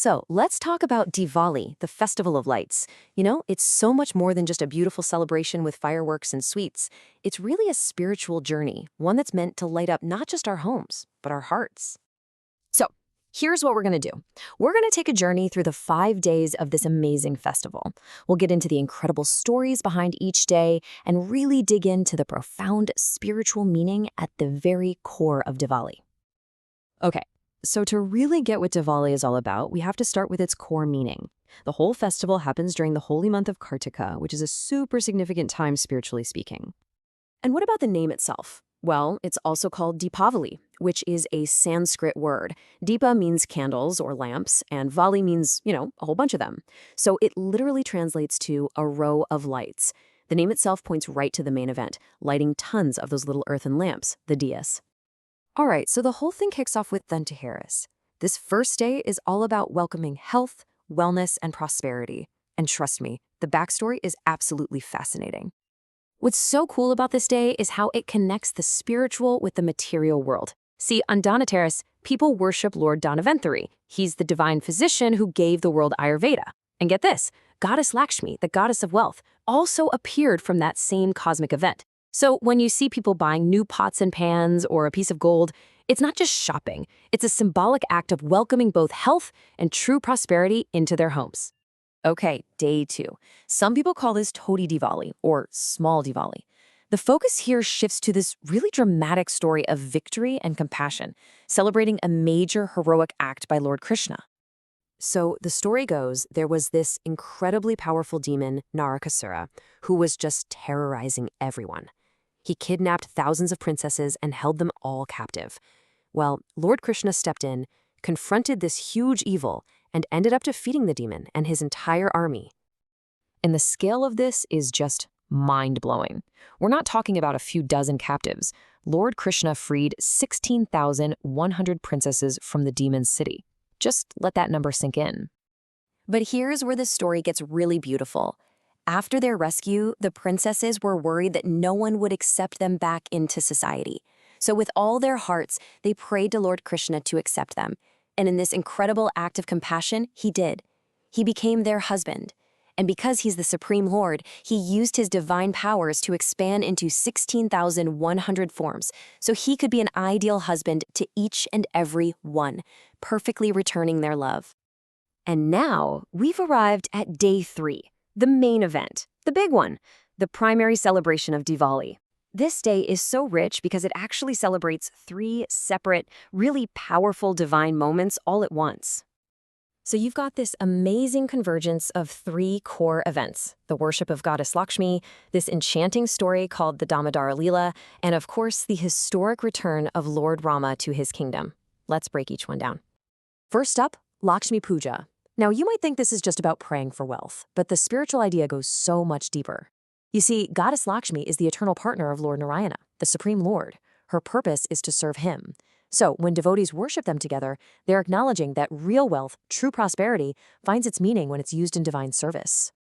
So let's talk about Diwali, the Festival of Lights. It's so much more than just a beautiful celebration with fireworks and sweets. It's really a spiritual journey, one that's meant to light up not just our homes, but our hearts. So here's what we're going to do. We're going to take a journey through the 5 days of this amazing festival. We'll get into the incredible stories behind each day and really dig into the profound spiritual meaning at the very core of Diwali. Okay. So to really get what Diwali is all about, we have to start with its core meaning. The whole festival happens during the holy month of Kartika, which is a super significant time spiritually speaking. And what about the name itself? Well, it's also called Deepavali, which is a Sanskrit word. Deepa means candles or lamps, and Vali means, a whole bunch of them. So it literally translates to a row of lights. The name itself points right to the main event, lighting tons of those little earthen lamps, the diyas. All right, so the whole thing kicks off with Dhanteras. This first day is all about welcoming health, wellness, and prosperity. And trust me, the backstory is absolutely fascinating. What's so cool about this day is how it connects the spiritual with the material world. See, on Dhanteras, people worship Lord Dhanavantari. He's the divine physician who gave the world Ayurveda. And get this, Goddess Lakshmi, the goddess of wealth, also appeared from that same cosmic event. So when you see people buying new pots and pans or a piece of gold, it's not just shopping. It's a symbolic act of welcoming both health and true prosperity into their homes. Okay, day 2. Some people call this Todi Diwali or Small Diwali. The focus here shifts to this really dramatic story of victory and compassion, celebrating a major heroic act by Lord Krishna. So the story goes, there was this incredibly powerful demon, Narakasura, who was just terrorizing everyone. He kidnapped thousands of princesses and held them all captive. Well, Lord Krishna stepped in, confronted this huge evil, and ended up defeating the demon and his entire army. And the scale of this is just mind-blowing. We're not talking about a few dozen captives. Lord Krishna freed 16,100 princesses from the demon's city. Just let that number sink in. But here's where the story gets really beautiful. After their rescue, the princesses were worried that no one would accept them back into society. So with all their hearts, they prayed to Lord Krishna to accept them. And in this incredible act of compassion, he did. He became their husband. And because he's the Supreme Lord, he used his divine powers to expand into 16,100 forms, so he could be an ideal husband to each and every one, perfectly returning their love. And now we've arrived at day 3. The main event, the big one, the primary celebration of Diwali. This day is so rich because it actually celebrates 3 separate, really powerful divine moments all at once. So you've got this amazing convergence of 3 core events, the worship of Goddess Lakshmi, this enchanting story called the Damodara Leela, and of course the historic return of Lord Rama to his kingdom. Let's break each one down. First up, Lakshmi Pooja. Now, you might think this is just about praying for wealth, but the spiritual idea goes so much deeper. You see, Goddess Lakshmi is the eternal partner of Lord Narayana, the Supreme Lord. Her purpose is to serve him. So when devotees worship them together, they're acknowledging that real wealth, true prosperity, finds its meaning when it's used in divine service.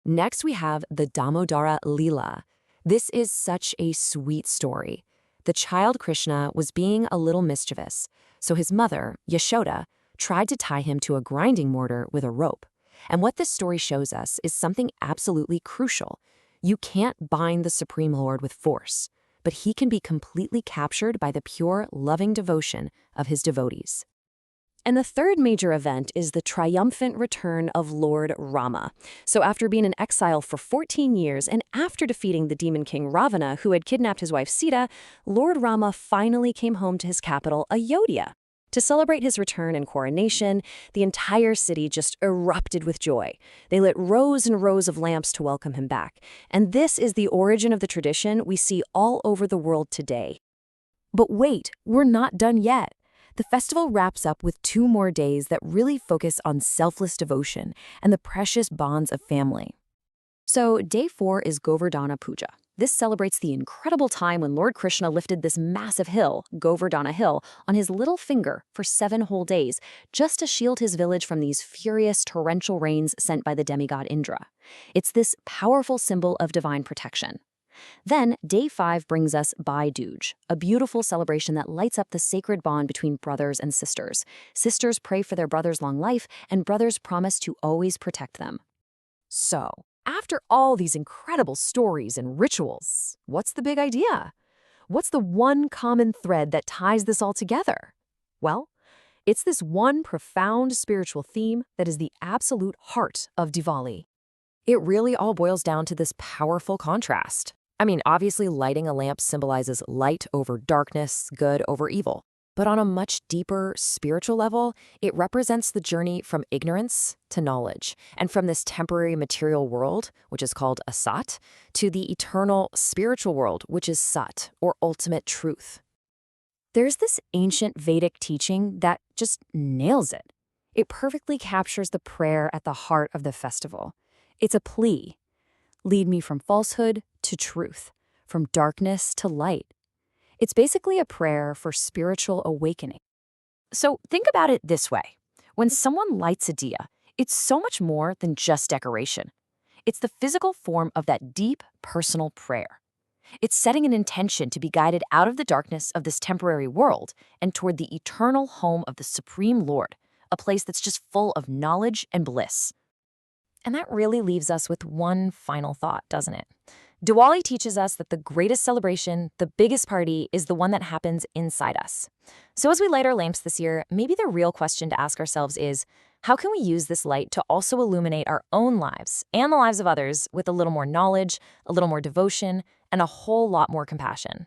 Next, we have the Damodara Leela. This is such a sweet story. The child Krishna was being a little mischievous, so his mother, Yashoda, tried to tie him to a grinding mortar with a rope. And what this story shows us is something absolutely crucial. You can't bind the Supreme Lord with force, but he can be completely captured by the pure, loving devotion of his devotees. And the third major event is the triumphant return of Lord Rama. So after being in exile for 14 years and after defeating the demon king Ravana, who had kidnapped his wife Sita, Lord Rama finally came home to his capital, Ayodhya. To celebrate his return and coronation, the entire city just erupted with joy. They lit rows and rows of lamps to welcome him back. And this is the origin of the tradition we see all over the world today. But wait, we're not done yet. The festival wraps up with 2 more days that really focus on selfless devotion and the precious bonds of family. So day 4 is Govardhana Puja. This celebrates the incredible time when Lord Krishna lifted this massive hill, Govardhana Hill, on his little finger for 7 whole days, just to shield his village from these furious torrential rains sent by the demigod Indra. It's this powerful symbol of divine protection. Then, day 5 brings us Bhai Dooj, a beautiful celebration that lights up the sacred bond between brothers and sisters. Sisters pray for their brothers' long life, and brothers promise to always protect them. So, after all these incredible stories and rituals, what's the big idea? What's the one common thread that ties this all together? Well, it's this one profound spiritual theme that is the absolute heart of Diwali. It really all boils down to this powerful contrast. I mean, obviously, lighting a lamp symbolizes light over darkness, good over evil. But on a much deeper spiritual level, it represents the journey from ignorance to knowledge, and from this temporary material world, which is called asat, to the eternal spiritual world, which is sat, or ultimate truth. There's this ancient Vedic teaching that just nails it. It perfectly captures the prayer at the heart of the festival. It's a plea. Lead me from falsehood to truth, from darkness to light. It's basically a prayer for spiritual awakening. So think about it this way. When someone lights a diya, it's so much more than just decoration. It's the physical form of that deep, personal prayer. It's setting an intention to be guided out of the darkness of this temporary world and toward the eternal home of the Supreme Lord, a place that's just full of knowledge and bliss. And that really leaves us with one final thought, doesn't it? Diwali teaches us that the greatest celebration, the biggest party, is the one that happens inside us. So as we light our lamps this year, maybe the real question to ask ourselves is, how can we use this light to also illuminate our own lives and the lives of others with a little more knowledge, a little more devotion, and a whole lot more compassion?